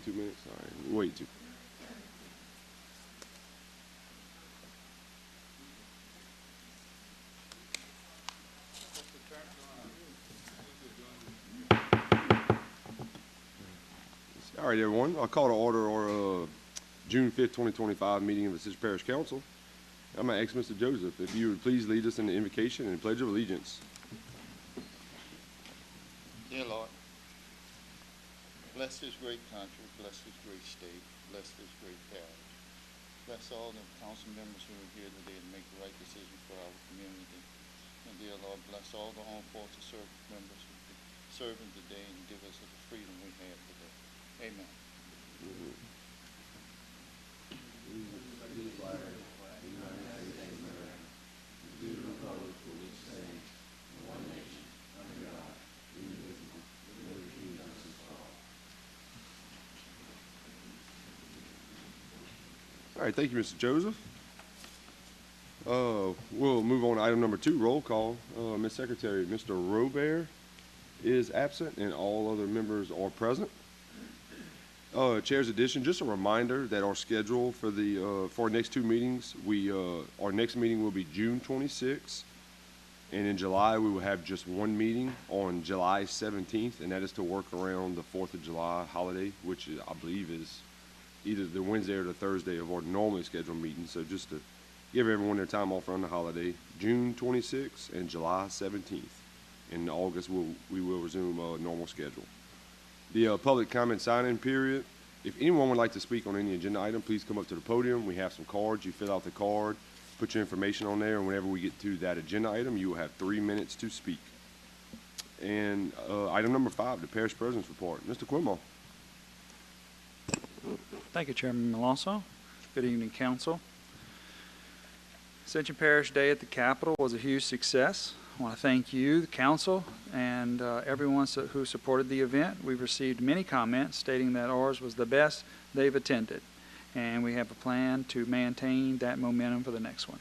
2 minutes? All right, we'll wait 2. All right, everyone. I'll call to order our June 5th, 2025 meeting of the Ascension Parish Council. I'm going to ask Mr. Joseph if you would please lead us in the invocation and pledge of allegiance. Dear Lord, bless this great country, bless this great state, bless this great parish. Bless all the council members who are here today to make the right decision for our community. And dear Lord, bless all the armed forces service members who are serving today and give us the freedom we have today. Amen. All right, thank you, Mr. Joseph. We'll move on to item number 2, roll call. Ms. Secretary, Mr. Robert is absent and all other members are present. Chair's addition, just a reminder that our schedule for our next 2 meetings, our next meeting will be June 26th, and in July we will have just 1 meeting on July 17th, and that is to work around the 4th of July holiday, which I believe is either the Wednesday or the Thursday of our normally scheduled meetings. So just to give everyone their time off around the holiday, June 26th and July 17th. In August, we will resume a normal schedule. The public comment sign-in period, if anyone would like to speak on any agenda item, please come up to the podium. We have some cards. You fill out the card, put your information on there, and whenever we get to that agenda item, you will have 3 minutes to speak. And item number 5, the parish president's report. Mr. Quimmo. Thank you, Chairman Malonzo. Good evening, Council. Ascension Parish Day at the Capitol was a huge success. I want to thank you, the Council, and everyone who supported the event. We've received many comments stating that ours was the best they've attended, and we have a plan to maintain that momentum for the next one.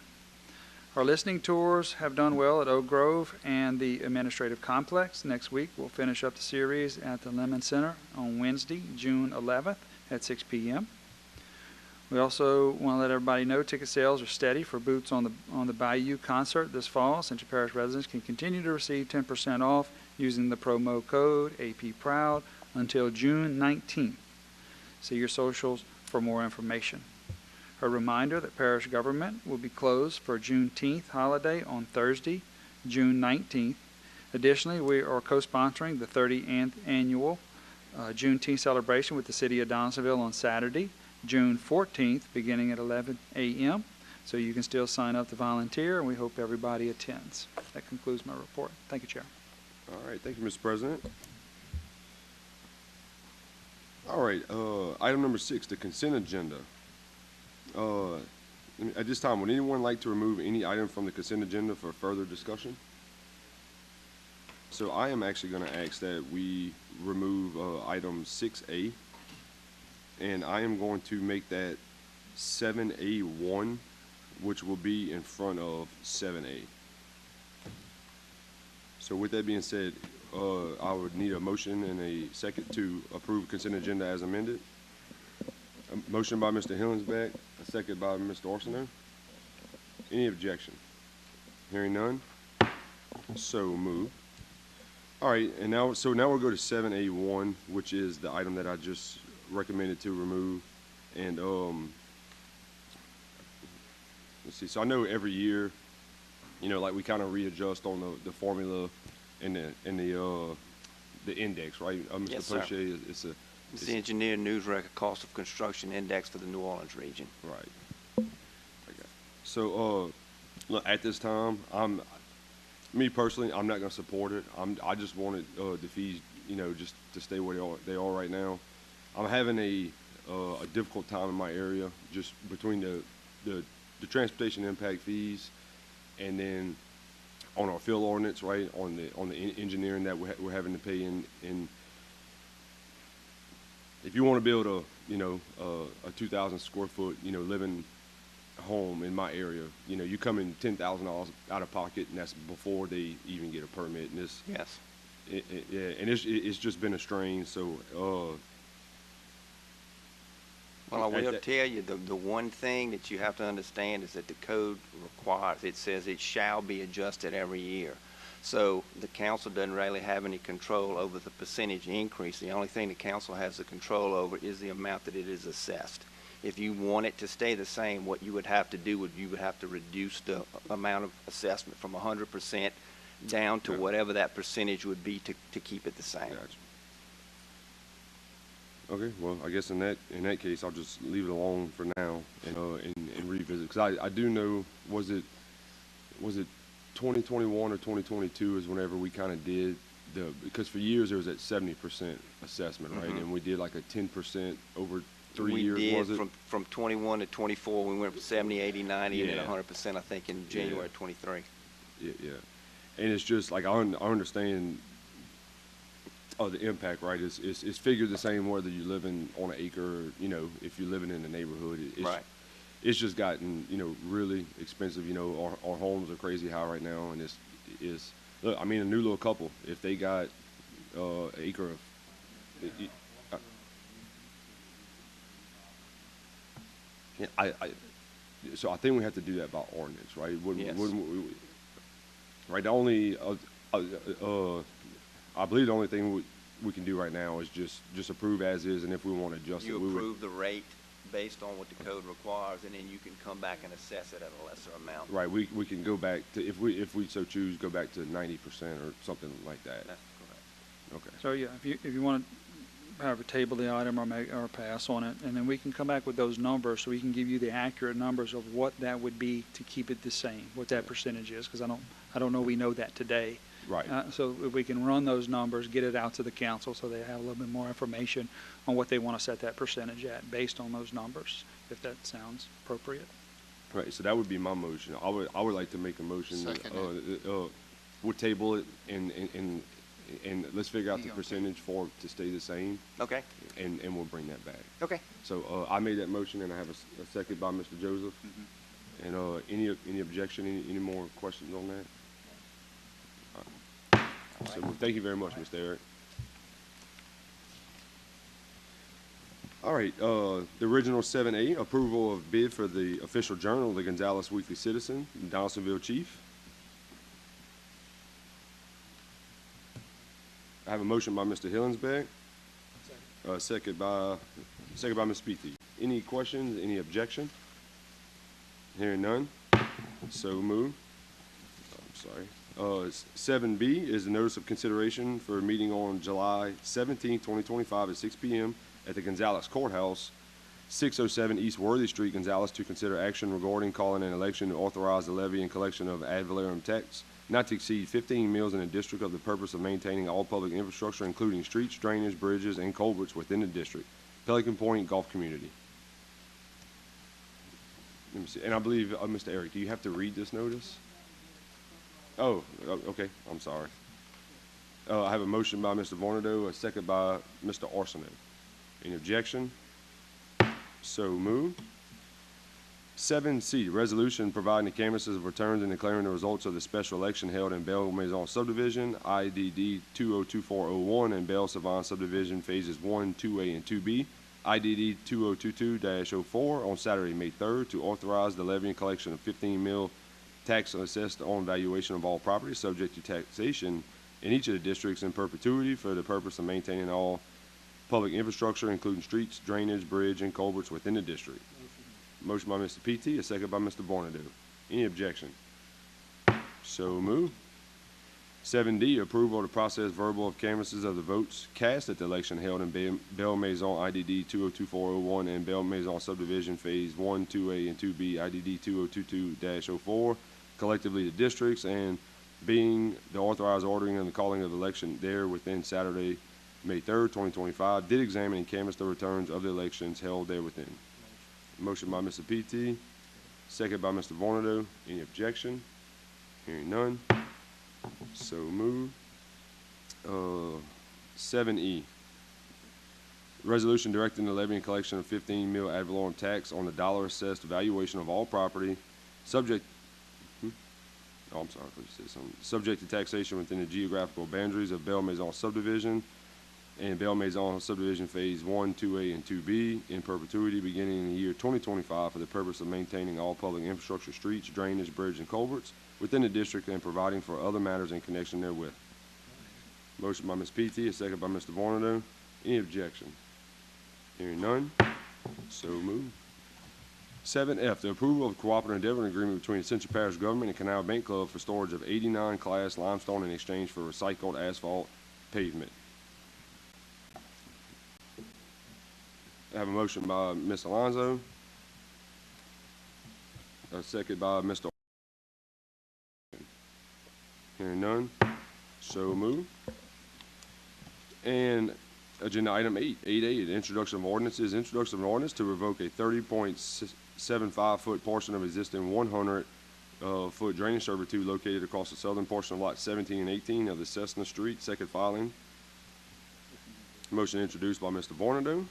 Our listening tours have done well at Oak Grove and the Administrative Complex. Next week, we'll finish up the series at the Lemon Center on Wednesday, June 11th at 6 p.m. We also want to let everybody know ticket sales are steady for Boots on the Bayou concert this fall. Ascension Parish residents can continue to receive 10% off using the promo code APPROUD until June 19th. See your socials for more information. A reminder that parish government will be closed for Juneteenth holiday on Thursday, June 19th. Additionally, we are co-sponsoring the 30th annual Juneteenth celebration with the City of Donaldsonville on Saturday, June 14th, beginning at 11 a.m. So you can still sign up to volunteer, and we hope everybody attends. That concludes my report. Thank you, Chair. All right, thank you, Mr. President. All right, item number 6, the consent agenda. At this time, would anyone like to remove any item from the consent agenda for further discussion? So I am actually going to ask that we remove item 6A, and I am going to make that 7A1, which will be in front of 7A. So with that being said, I would need a motion and a second to approve consent agenda as amended. A motion by Mr. Hillingsback, a second by Mr. Arsenault. Any objection? Hearing none, so moved. All right, and now we'll go to 7A1, which is the item that I just recommended to remove. And let's see. So I know every year, like we kind of readjust on the formula and the index, right? Mr. Yes, Poche, sir. It's the Engineer News Record Cost of Construction Index for the New Orleans region. Right. Okay. So look, at this time, me personally, I'm not going to support it. I just wanted the fees, just to stay where they are right now. I'm having a difficult time in my area, just between the transportation impact fees, and then on our field ordinance, right, on the engineering that we're having to pay in. If you want to build a 2,000 square foot, living home in my area, you come in $10,000 out of pocket, and that's before they even get a permit. And this, yes, and it's just been a strain. So Well, I at will that- tell you, the one thing that you have to understand is that the code requires, it says it shall be adjusted every year. So the council doesn't really have any control over the percentage increase. The only thing the council has the control over is the amount that it is assessed. If you want it to stay the same, what you would have to do would, you would have to reduce the amount of assessment from 100% down to Yeah. whatever that percentage would be to keep it the same. Gotcha. Okay, well, I guess in that case, I'll just leave it alone for now and revisit. Because I do know, was it 2021 or 2022 is whenever we kind of did because for years there was that 70% assessment, right? Mhm. And we did like a 10% over 3 years, We was did it? from 21 to 24, we went from 70, 80, 90, and then Yeah. 100%, I think, in January 23. Yeah, yeah. And it's just like I understand the impact, right? It's figured the same whether you're living on an acre or, if you're living in the neighborhood. Right. It's just gotten, really expensive. Our homes are crazy high right now, and look, I mean, a new little couple, if they got an acre of, so I think we have to do that by ordinance, right? Yes. Wouldn't we, right? The only, I believe the only thing we can do right now is just approve as is, and if we want to adjust it, You we would. approve the rate based on what the code requires, and then you can come back and assess it at a lesser amount. Right, we can go back to, if we so choose, go back to 90% or something like that. That's correct. Okay. So, yeah, if you want to, however, table the item or pass on it, and then we can come back with those numbers so we can give you the accurate numbers of what that would be to keep it the same, what that percentage is, because I don't know we know that today. Right. So if we can run those numbers, get it out to the council so they have a little bit more information on what they want to set that percentage at based on those numbers, if that sounds appropriate. Right, so that would be my motion. I would like to make a motion. Second We'll table it and let's figure out the percentage for it to stay the same, Okay, and we'll bring that back. okay. So I made that motion, and I have a second by Mr. Joseph. And any objection, any more questions on that? So thank you very much, Mr. Eric. All right, the original 7A, approval of bid for the official journal, the Gonzales Weekly Citizen, Donaldsonville Chief. I have a motion by Mr. Hillinsbeck. Second by Ms. Beatty. Any questions, any objection? Hearing none, so moved. I'm sorry. 7B is the notice of consideration for a meeting on July 17, 2025 at 6 p.m. at the Gonzales Courthouse, 607 East Worthy Street, Gonzales, to consider action regarding calling an election to authorize the levy and collection of ad valorem tax not to exceed 15 mills in the district of the purpose of maintaining all public infrastructure, including streets, drainage, bridges, and culverts within the district. Pelican Point Golf Community. Let me see. And I believe, Mr. Eric, do you have to read this notice? Oh, okay. I'm sorry. I have a motion by Mr. Vornado, a second by Mr. Arsenault. Any objection? So moved. 7C, resolution providing the canvassers of returns and declaring the results of the special election held in Belle Maison subdivision, IDD 202401, and Belle Savant subdivision phases 1, 2A, and 2B, IDD 2022-04 on Saturday, May 3rd, to authorize the levy and collection of 15 mil tax assessed on valuation of all property subject to taxation in each of the districts in perpetuity for the purpose of maintaining all public infrastructure, including streets, drainage, bridge, and culverts within the district. Motion by Mr. P.T., a second by Mr. Vornado. Any objection? So moved. 7D, approval to process verbal of canvasses of the votes cast at the election held in Belle Maison IDD 202401 and Belle Maison subdivision phase 1, 2A, and 2B IDD 2022-04, collectively the districts, and being the authorized ordering and the calling of election there within Saturday, May 3rd, 2025, did examine and canvass the returns of the elections held there within. Motion by Mr. P.T., second by Mr. Vornado. Any objection? Hearing none. So moved. 7E, resolution directing the levy and collection of 15 mil ad valorem tax on the dollar assessed valuation of all property subject, oh, I'm sorry, I thought you said something. Subject to taxation within the geographical boundaries of Belle Maison subdivision and Belle Maison subdivision phase 1, 2A, and 2B in perpetuity beginning in the year 2025 for the purpose of maintaining all public infrastructure, streets, drainage, bridge, and culverts within the district and providing for other matters in connection therewith. Motion by Ms. Peattie, a second by Mr. Vornado. Any objection? Hearing none, so moved. 7F, the approval of cooperative endeavor agreement between Ascension Parish government and Canal Bank Club for storage of 89 class limestone in exchange for recycled asphalt pavement. I have a motion by Ms. Alonso, a second by Mr. Hearing none, so moved. And agenda item 8, 8A, the introduction of ordinances. Introduction of an ordinance to revoke a 30.75-foot portion of existing 100-foot drainage servitude located across the southern portion of lots 17 and 18 of the Cessna Street, second filing. Motion introduced by Mr. Vornado.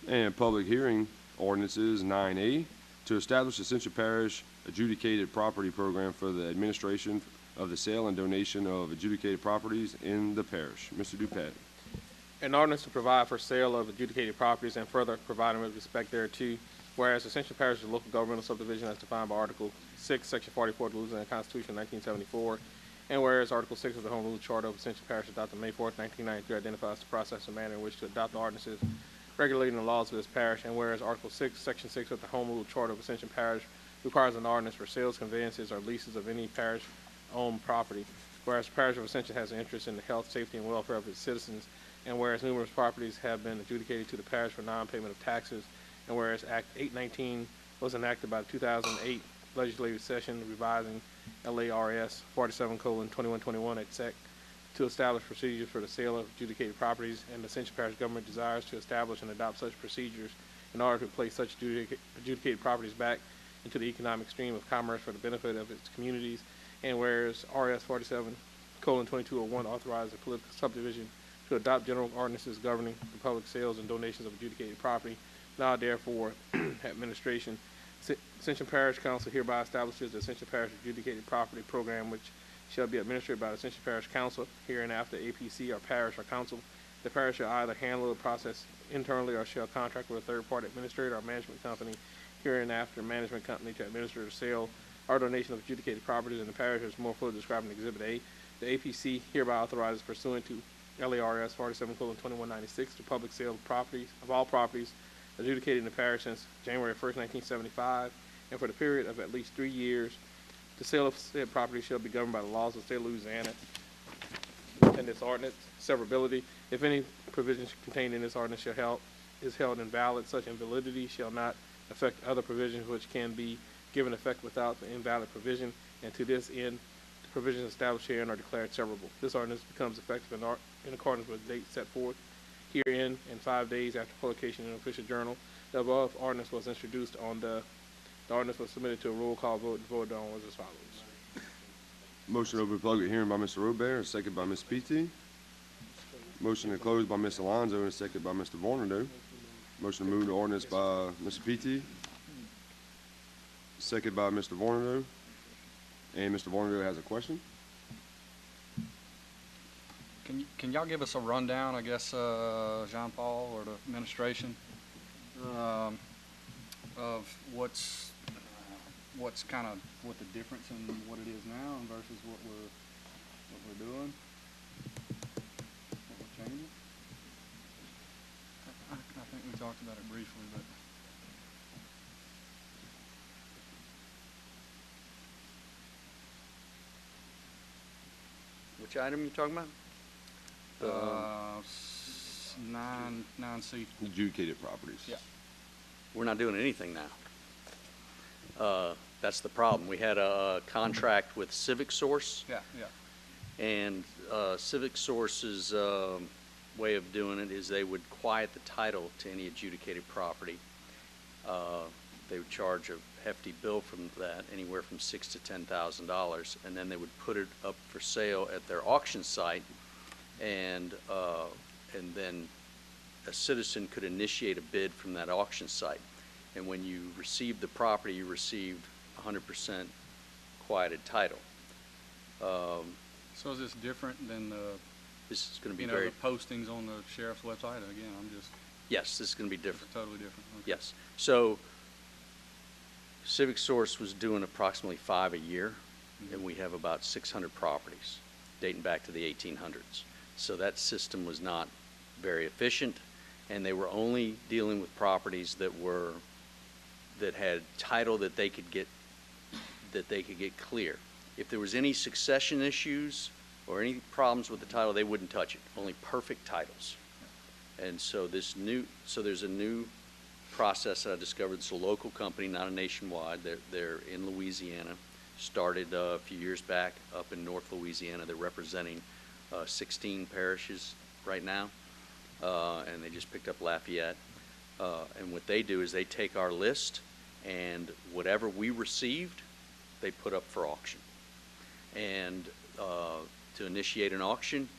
And public hearing ordinances 9A, to establish Ascension Parish adjudicated property program for the administration of the sale and donation of adjudicated properties in the parish. Mr. Dupat. An ordinance to provide for sale of adjudicated properties and further providing with respect thereto, whereas Ascension Parish is a local governmental subdivision as defined by Article 6, Section 44 of the Louisiana Constitution of 1974, and whereas Article 6 of the Home Rule Charter of Ascension Parish adopted May 4, 1993 identifies the process and manner in which to adopt the ordinances regulating the laws of this parish, and whereas Article 6, Section 6 of the Home Rule Charter of Ascension Parish requires an ordinance for sales, conveyances, or leases of any parish-owned property, whereas the parish of Ascension has an interest in the health, safety, and welfare of its citizens, and whereas numerous properties have been adjudicated to the parish for non-payment of taxes, and whereas Act 819 was enacted by the 2008 legislative session revising LARS 47:2121 at SEC to establish procedures for the sale of adjudicated properties, and the Ascension Parish government desires to establish and adopt such procedures in order to place such adjudicated properties back into the economic stream of commerce for the benefit of its communities, and whereas RS 47:2201 authorizes a political subdivision to adopt general ordinances governing the public sales and donations of adjudicated property. Now, therefore, administration, Ascension Parish Council hereby establishes the Ascension Parish Adjudicated Property Program, which shall be administered by the Ascension Parish Council, hereinafter APC or parish or council. The parish shall either handle the process internally or shall contract with a third-party administrator or management company, hereinafter management company, to administer the sale or donation of adjudicated properties in the parish as more fully described in Exhibit A. The APC hereby authorizes pursuant to LARS 47:2196 to public sale of properties, of all properties adjudicated in the parish since January 1st, 1975, and for the period of at least 3 years. The sale of said property shall be governed by the laws of the state of Louisiana and this ordinance. Severability: if any provision contained in this ordinance is held invalid, such invalidity shall not affect other provisions which can be given effect without the invalid provision, and to this end, the provisions established herein are declared severable. This ordinance becomes effective in accordance with the date set forth herein and 5 days after publication in the official journal. The above ordinance was introduced on the ordinance was submitted to a roll call vote and voted on was as follows. Motion to open public hearing by Mr. Robert, a second by Ms. Peattie. Motion to close by Ms. Alonso, and a second by Mr. Vornado. Motion to move the ordinance by Mr. Peattie, second by Mr. Vornado. And Mr. Vornado has a question. Can y'all give us a rundown, I guess, Jean-Paul or the administration, of what's kind of what the difference in what it is now and versus what we're doing, what we're changing? I think we talked about it briefly, but Which item you talking about? 9C. Adjudicated properties. Yeah. We're not doing anything now. That's the problem. We had a contract with Civic Source, Yeah. and Civic Source's way of doing it is they would quiet the title to any adjudicated property. They would charge a hefty bill from that, anywhere from $6,000 to $10,000, and then they would put it up for sale at their auction site, and then a citizen could initiate a bid from that auction site. And when you received the property, you received 100% quieted title. So is this different than the This is going to be You know, very, the postings on the sheriff's website, again, I'm just, yes, this is going to be different. it's totally different. Okay. Yes. So Civic Source was doing approximately 5 a year, and we have about 600 properties dating back to the 1800s. So that system was not very efficient, and they were only dealing with properties that had title that they could get clear. If there was any succession issues or any problems with the title, they wouldn't touch it. Only perfect titles. And so there's a new process that I discovered. It's a local company, not a nationwide. They're in Louisiana. Started a few years back up in North Louisiana. They're representing 16 parishes right now, and they just picked up Lafayette. And what they do is they take our list, and whatever we received, they put up for auction. And to initiate an auction,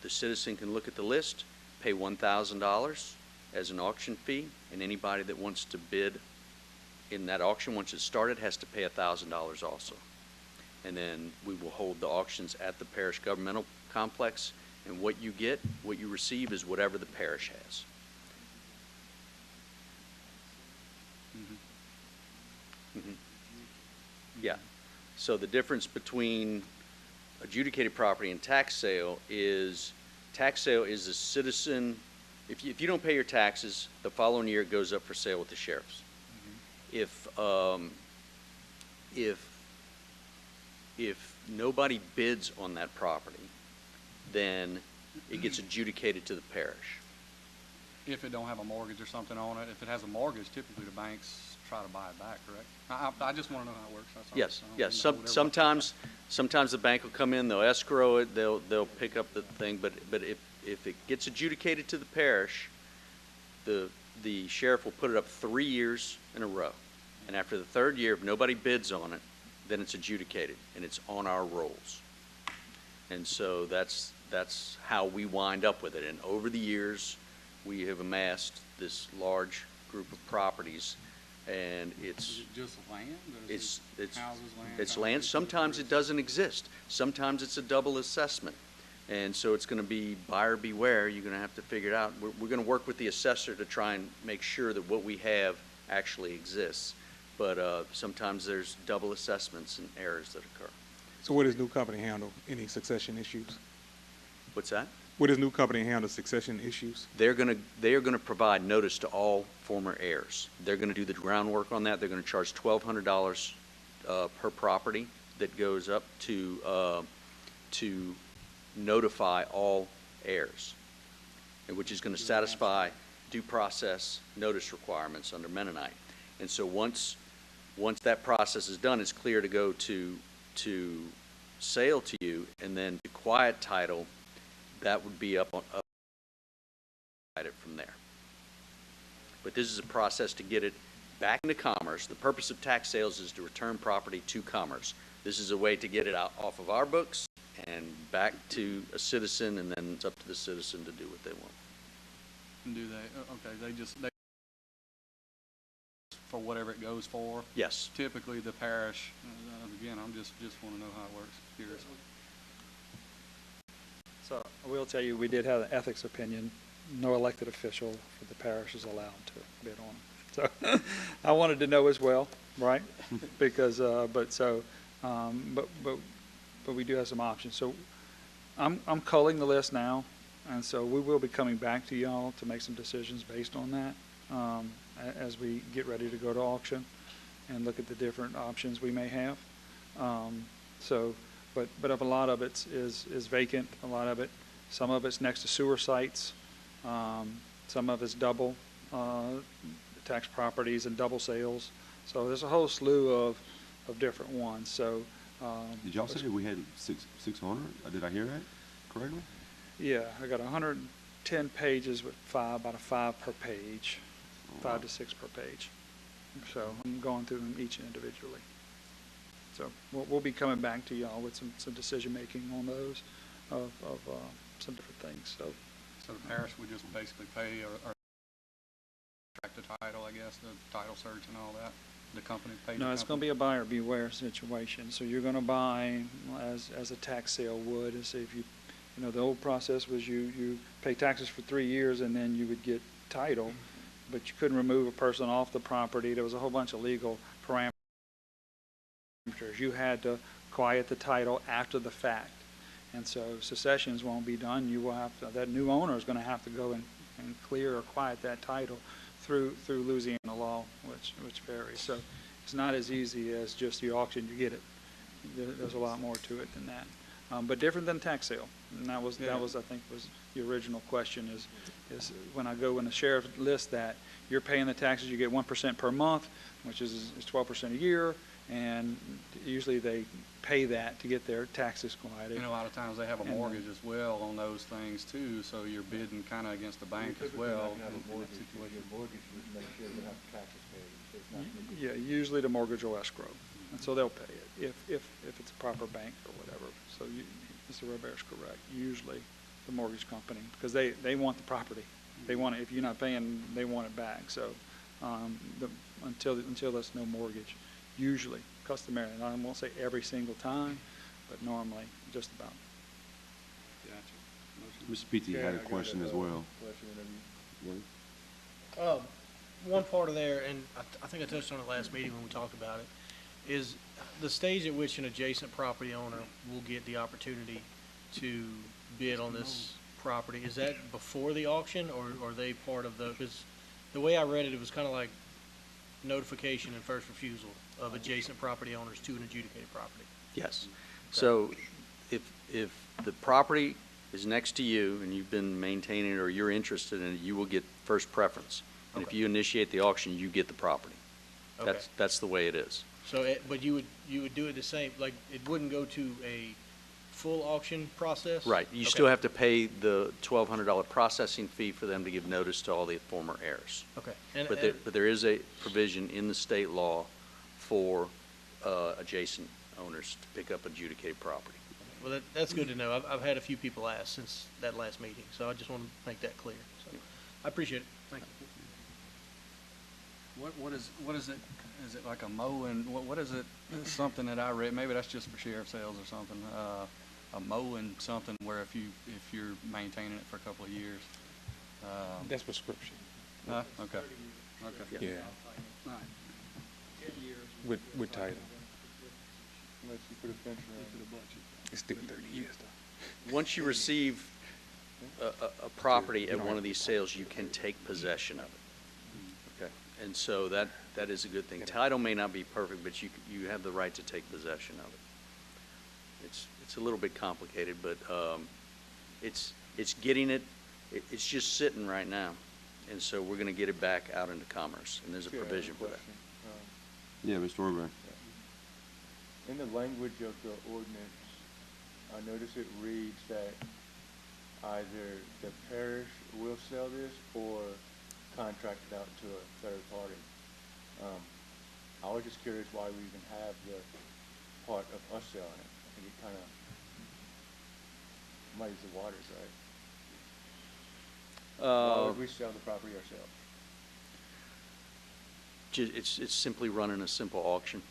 the citizen can look at the list, pay $1,000 as an auction fee, and anybody that wants to bid in that auction once it's started has to pay $1,000 also. And then we will hold the auctions at the parish governmental complex, and what you receive is whatever the parish has. Yeah. So the difference between adjudicated property and tax sale is a citizen, if you don't pay your taxes, the following year it goes up for sale with the sheriffs. If nobody bids on that property, then it gets adjudicated to the parish. If it don't have a mortgage or something on it, if it has a mortgage, typically the banks try to buy it back, correct? I just want to know how it works. That's all. Yes, I don't yes. know whatever. Sometimes the bank will come in, they'll escrow it, they'll pick up the thing, but if it gets adjudicated to the parish, the sheriff will put it up 3 years in a row. And after the third year, if nobody bids on it, then it's adjudicated, and it's on our rolls. And so that's how we wind up with it. And over the years, we have amassed this large group of properties, and Is it just land? Or is it's it houses, land? it's land. Sometimes it doesn't exist. Sometimes it's a double assessment. And so it's going to be buyer beware. You're going to have to figure it out. We're going to work with the assessor to try and make sure that what we have actually exists. But sometimes there's double assessments and errors that occur. So will this new company handle any succession issues? What's that? Will this new company handle succession issues? They are going to provide notice to all former heirs. They're going to do the groundwork on that. They're going to charge $1,200 per property that goes up to notify all heirs, and which is going to satisfy due process notice requirements under Mennonite. And so once that process is done, it's clear to go to sale to you, and then to quiet title, that would be up from there. But this is a process to get it back into commerce. The purpose of tax sales is to return property to commerce. This is a way to get it out off of our books and back to a citizen, and then it's up to the citizen to do what they want. And do they, okay, they for whatever it goes for? Yes. Typically the parish, again, I'm just want to know how it works, curious. So I will tell you, we did have an ethics opinion. No elected official for the parish is allowed to bid on it. So I wanted to know as well, right? Because, but we do have some options. So I'm culling the list now, and so we will be coming back to y'all to make some decisions based on that as we get ready to go to auction and look at the different options we may have. But a lot of it is vacant. A lot of it, some of it's next to sewer sites. Some of it's double tax properties and double sales. So there's a whole slew of different ones. So Did y'all say we had 600? Did I hear that correctly? yeah, I got 110 pages with about a 5 per page, 5 to 6 per page. So I'm going through them each individually. So we'll be coming back to y'all with some decision making on those of some different things. So So the parish would just basically pay or track the title, I guess, the title search and all that? The company pays? no, it's going to be a buyer beware situation. So you're going to buy as a tax sale would, as if You know, the old process was you pay taxes for 3 years and then you would get title, but you couldn't remove a person off the property. There was a whole bunch of legal parameters. You had to quiet the title after the fact. And so secessions won't be done. You will have to, that new owner is going to have to go and clear or quiet that title through Louisiana law, which varies. So it's not as easy as just you auction, you get it. There's a lot more to it than that. But different than tax sale. And that was I think was the original question is when I go, when the sheriff lists that, you're paying the taxes, you get 1% per month, which is 12% a year, and usually they pay that to get their taxes quieted. And a lot of times they have a mortgage as well on those things too, so you're bidding kind of against the bank as well. Yeah, usually the mortgage will escrow, and so they'll pay it if it's a proper bank or whatever. So Mr. Robert is correct. Usually the mortgage company, because they want the property. They want it. If you're not paying, they want it back. So until there's no mortgage, usually, customarily, and I won't say every single time, but normally just about. Mr. P.T. had a question as well. One part of there, and I think I touched on it last meeting when we talked about it, is the stage at which an adjacent property owner will get the opportunity to bid on this property. Is that before the auction, or are they part of the, because the way I read it, it was kind of like notification and first refusal of adjacent property owners to an adjudicated property. Yes. So if the property is next to you and you've been maintaining it or you're interested in it, you will get first preference. And if you initiate the auction, you get the property. Okay. That's the way it is. So, but you would do it the same, like it wouldn't go to a full auction process? Right. You still have to pay the $1,200 processing fee for them to give notice to all the former heirs. Okay. But there is a provision in the state law for adjacent owners to pick up adjudicated property. Well, that's good to know. I've had a few people ask since that last meeting, so I just want to make that clear. So I appreciate it. Thank you. What is it? Is it like a mowing? What is it? Something that I read. Maybe that's just for sheriff sales or something. A mowing something where if you're maintaining it for a couple of years. That's prescription. Okay. Yeah. With title. Unless you put a fence around it. It's still 30 years though. Once you receive a property at one of these sales, you can take possession of it. Okay. And so that is a good thing. Title may not be perfect, but you have the right to take possession of it. It's a little bit complicated, but it's getting it. It's just sitting right now, and so we're going to get it back out into commerce, and there's a provision for that. Yeah, Mr. Orban. In the language of the ordinance, I notice it reads that either the parish will sell this or contract it out to a third party. I was just curious why we even have the part of us selling it. I think it kind of muddies the waters, right? Why would we sell the property ourselves? It's simply running a simple auction.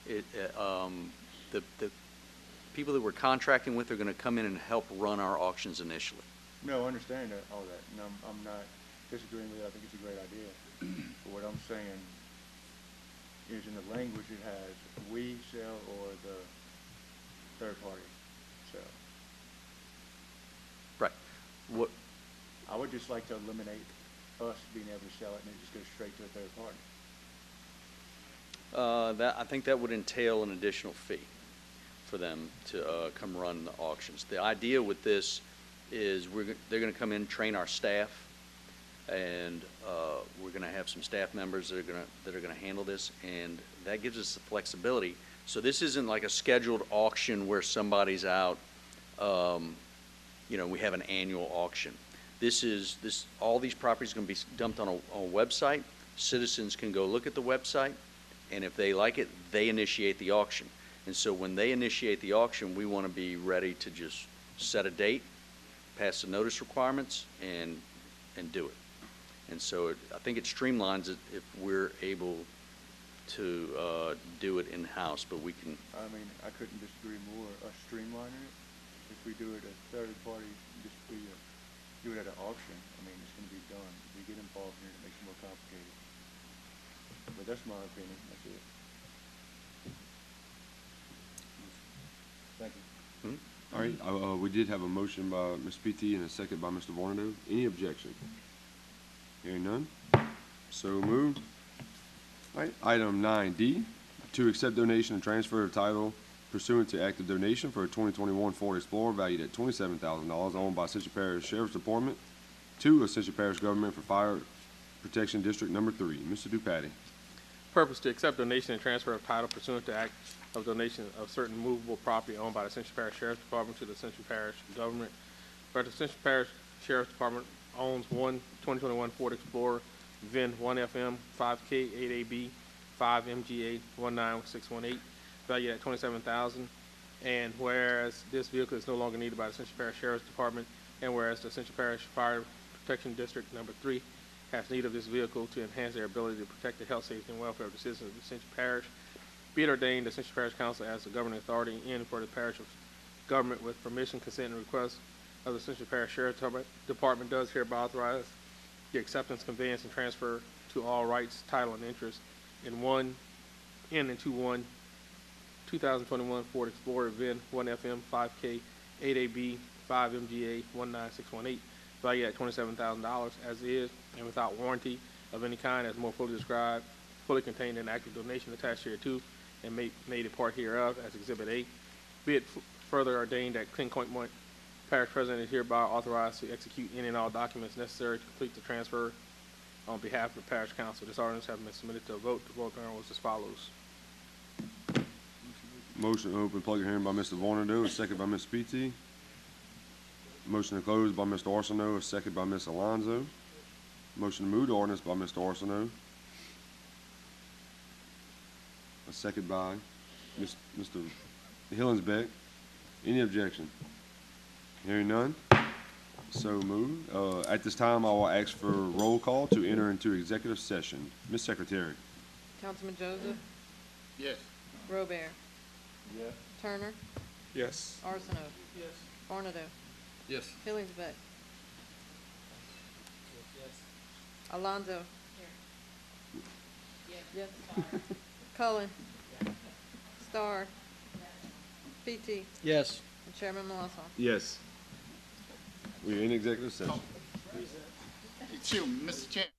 The people that we're contracting with are going to come in and help run our auctions initially. No, I understand all that, and I'm not disagreeing with it. I think it's a great idea. But what I'm saying is in the language it has we sell or the third party sell. Right. What? I would just like to eliminate us being able to sell it and it just goes straight to a third party. I think that would entail an additional fee for them to come run the auctions. The idea with this is they're going to come in, train our staff, and we're going to have some staff members that are going to handle this, and that gives us the flexibility. So this isn't like a scheduled auction where somebody's out. We have an annual auction. All these properties are going to be dumped on a website. Citizens can go look at the website, and if they like it, they initiate the auction. And so when they initiate the auction, we want to be ready to just set a date, pass the notice requirements, and do it. And so I think it streamlines it if we're able to do it in-house, but we can. I mean, I couldn't disagree more. Streamlining it. if we do it a third party, just do it at an auction, I mean, it's gonna be done. If we get involved here, it makes it more complicated. But that's my opinion, that's it. Thank you. All right, we did have a motion by Ms. PT and a second by Mr. Vornado. Any objection? Hearing none, so moved. All right, item 9D, to accept donation and transfer of title pursuant to active donation for a 2021 Ford Explorer valued at $27,000 owned by Ascension Parish Sheriff's Department to Ascension Parish Government for Fire Protection District Number 3. Mr. Dupaty. Purpose to accept donation and transfer of title pursuant to act of donation of certain movable property owned by the Ascension Parish Sheriff's Department to the Ascension Parish Government. Where the Ascension Parish Sheriff's Department owns one 2021 Ford Explorer VIN 1FM 5K 8AB 5MGA 19618 valued at $27,000. And whereas this vehicle is no longer needed by the Ascension Parish Sheriff's Department, and whereas the Ascension Parish Fire Protection District Number 3 has need of this vehicle to enhance their ability to protect the health, safety, and welfare of the citizens of the Ascension Parish, be it ordained the Ascension Parish Council as the governing authority in for the parish of government with permission, consent, and request of the Ascension Parish Sheriff's Department does hereby authorize the acceptance, conveyance, and transfer to all rights, title, and interest in and to one 2021 Ford Explorer VIN 1FM 5K 8AB 5MGA 19618 valued at $27,000 as is and without warranty of any kind as more fully described, fully contained in active donation attached hereto and made a part hereof as Exhibit A. Be it further ordained that King Point Parish President is hereby authorized to execute any and all documents necessary to complete the transfer on behalf of the Parish Council. This ordinance has been submitted to a vote. The vote was as follows. Motion to open public hearing by Mr. Vornado, a second by Ms. PT. Motion to close by Mr. Arsenault, a second by Ms. Alonso. Motion to move the ordinance by Mr. Arsenault. A second by Mr. Hillinsbeck. Any objection? Hearing none, so moved. At this time, I will ask for roll call to enter into executive session. Ms. Secretary. Councilman Joseph, Yes. Robert, Yes. Turner, Yes. Arsenault, Yes. Barnado, Yes. Hillingsbeck, Alonzo. Yes. Cullen. Starr. PT. Yes. And Chairman Molson. Yes. We are in executive session. Excuse me, Mr. Chairman.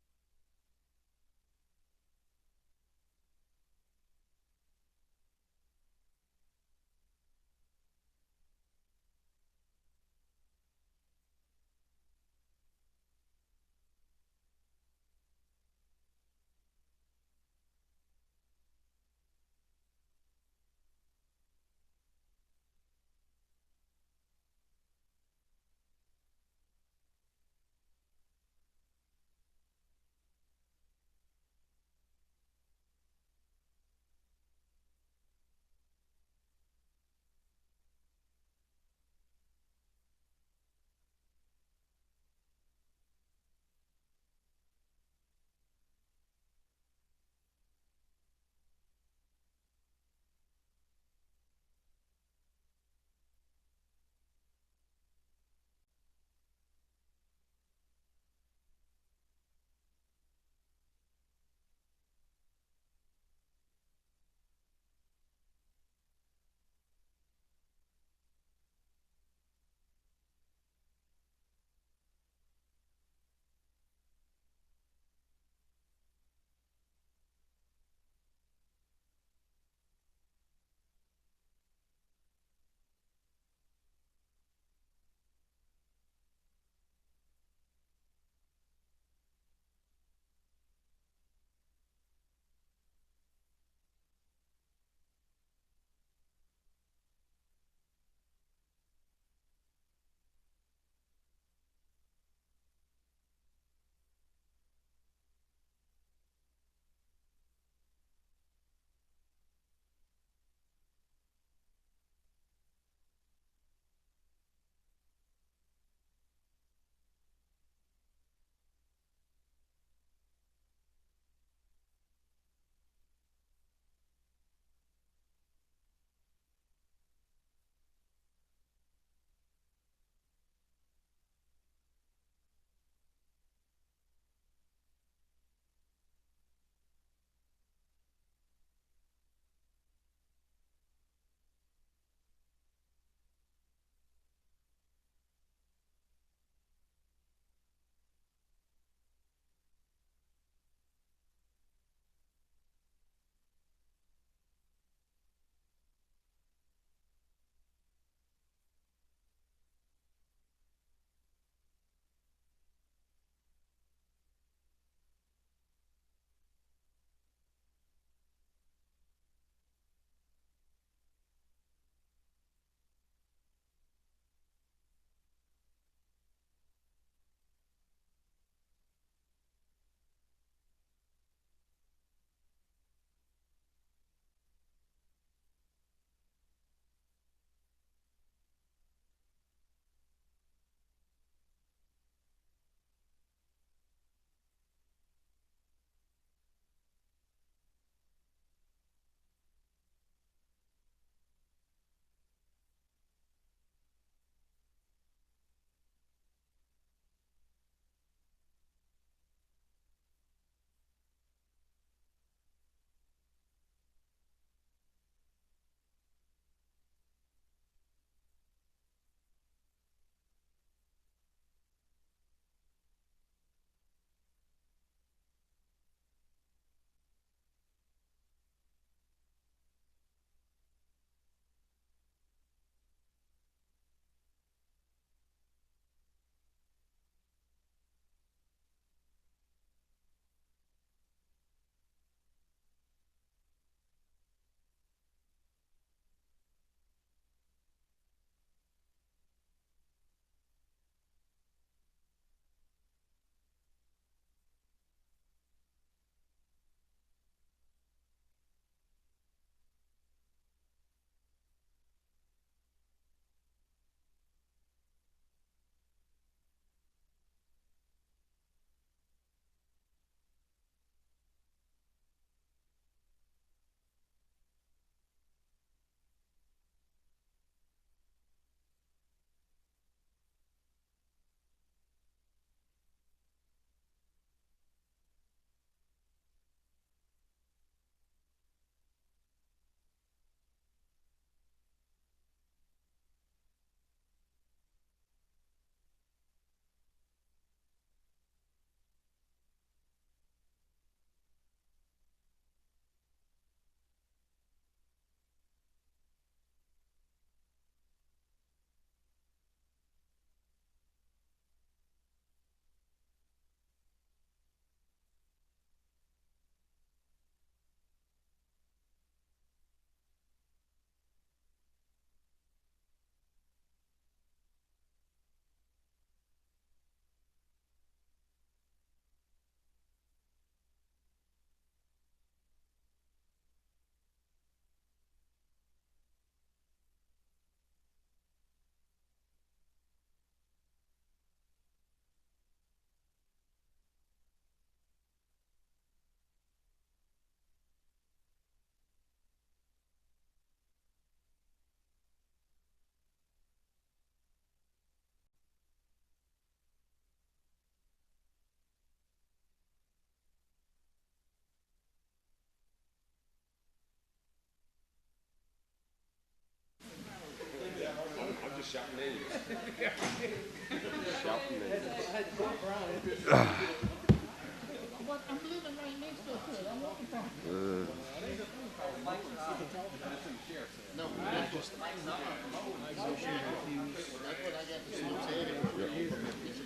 It's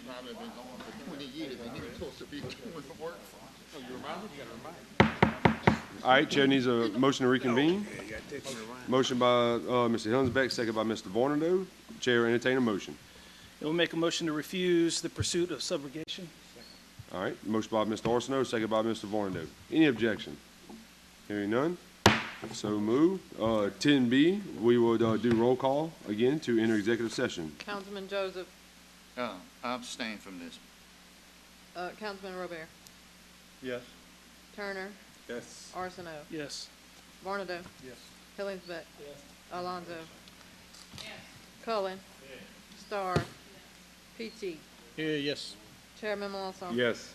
probably been going for 20 years and you're supposed to be doing the work for. All right, Chair needs a motion to reconvene. Motion by Mr. Hillsbeck, second by Mr. Vornado. Chair entertain a motion. It will make a motion to refuse the pursuit of subrogation. All right, motion by Mr. Arsenault, second by Mr. Vornado. Any objection? Hearing none, so moved. 10B, we will do roll call again to enter executive session. Councilman Joseph, I abstain from this. Councilman Robert, Yes. Turner, Yes. Arsenault, Yes. Vornado. Yes. Hillingsbeck. Alonso. Cullen. Starr. PT. Yes. Chairman Mills. Yes.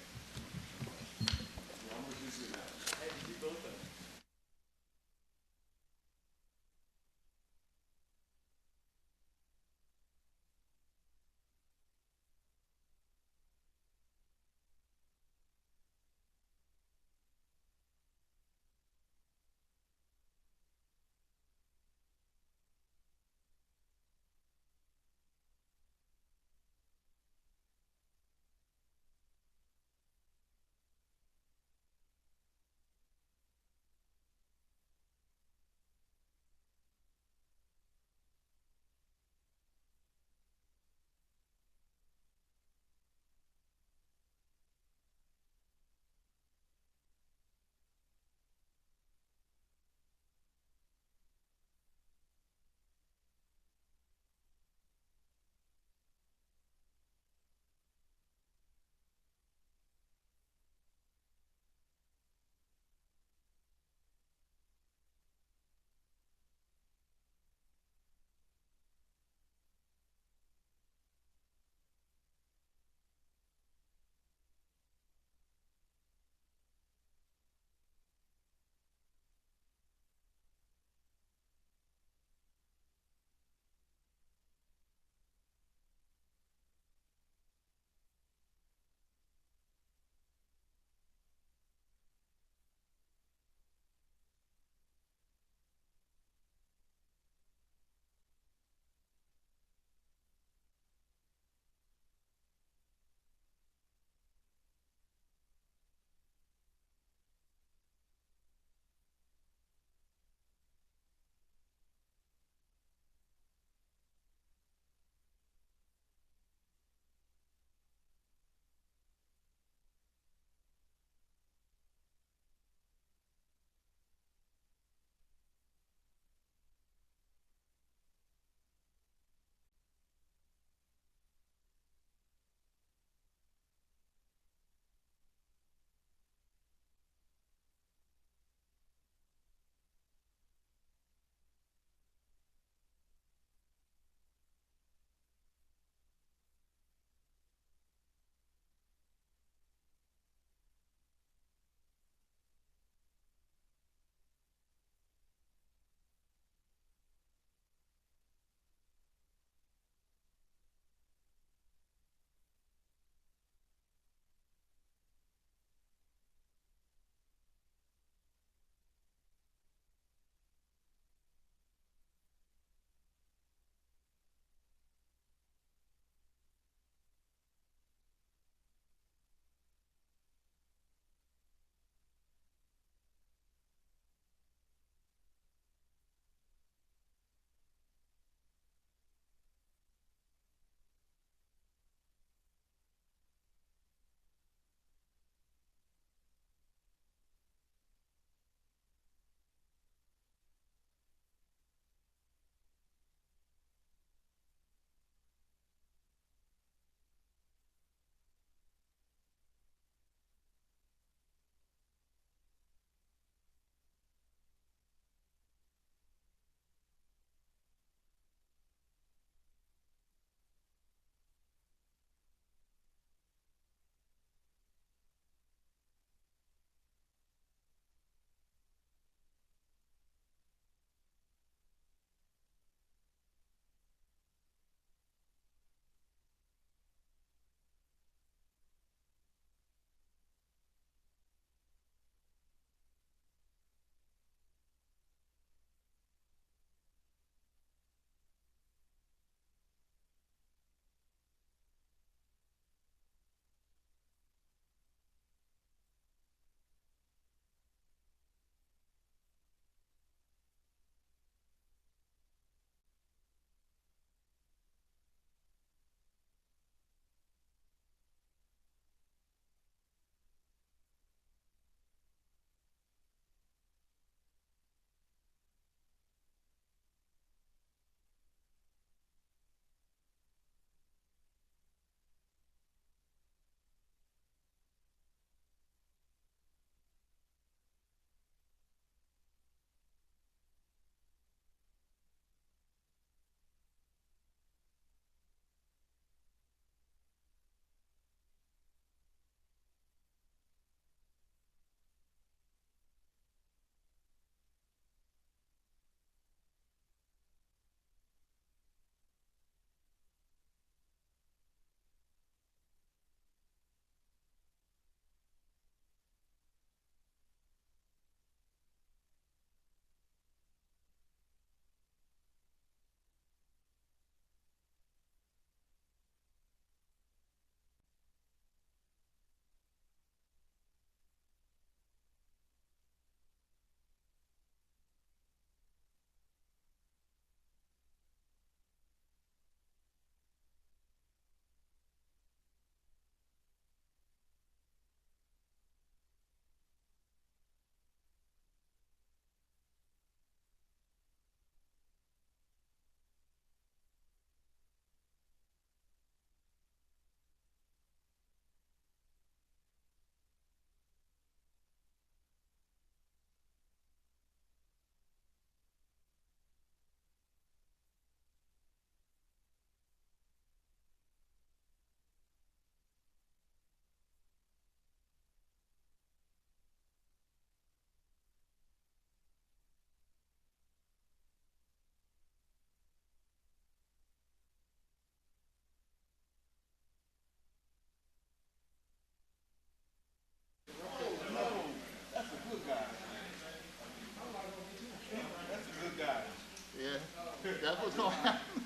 That's what's gonna happen.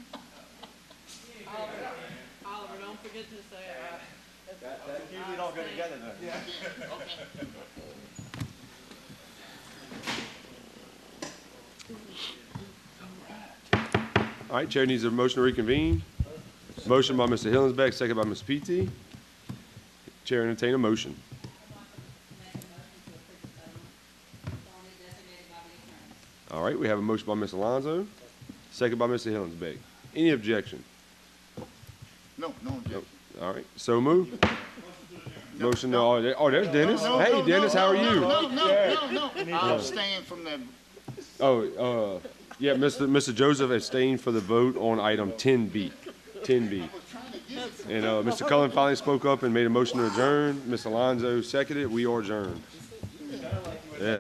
Oliver, don't forget to say aye. Usually don't go together though. Okay. All right, Chair needs a motion to reconvene. Motion by Mr. Hillensbeck, second by Ms. PT. Chair entertain a motion. All right, we have a motion by Ms. Alonso, second by Mr. Hillensbeck. Any objection? No, no objection. All right, so moved. Motion, there's Dennis. Hey, Dennis, how are you? No. I'll abstain from that. Yeah, Mr. Joseph abstained for the vote on item 10B. 10B. And Mr. Cullen finally spoke up and made a motion to adjourn. Ms. Alonso seconded. We are adjourned. Yeah.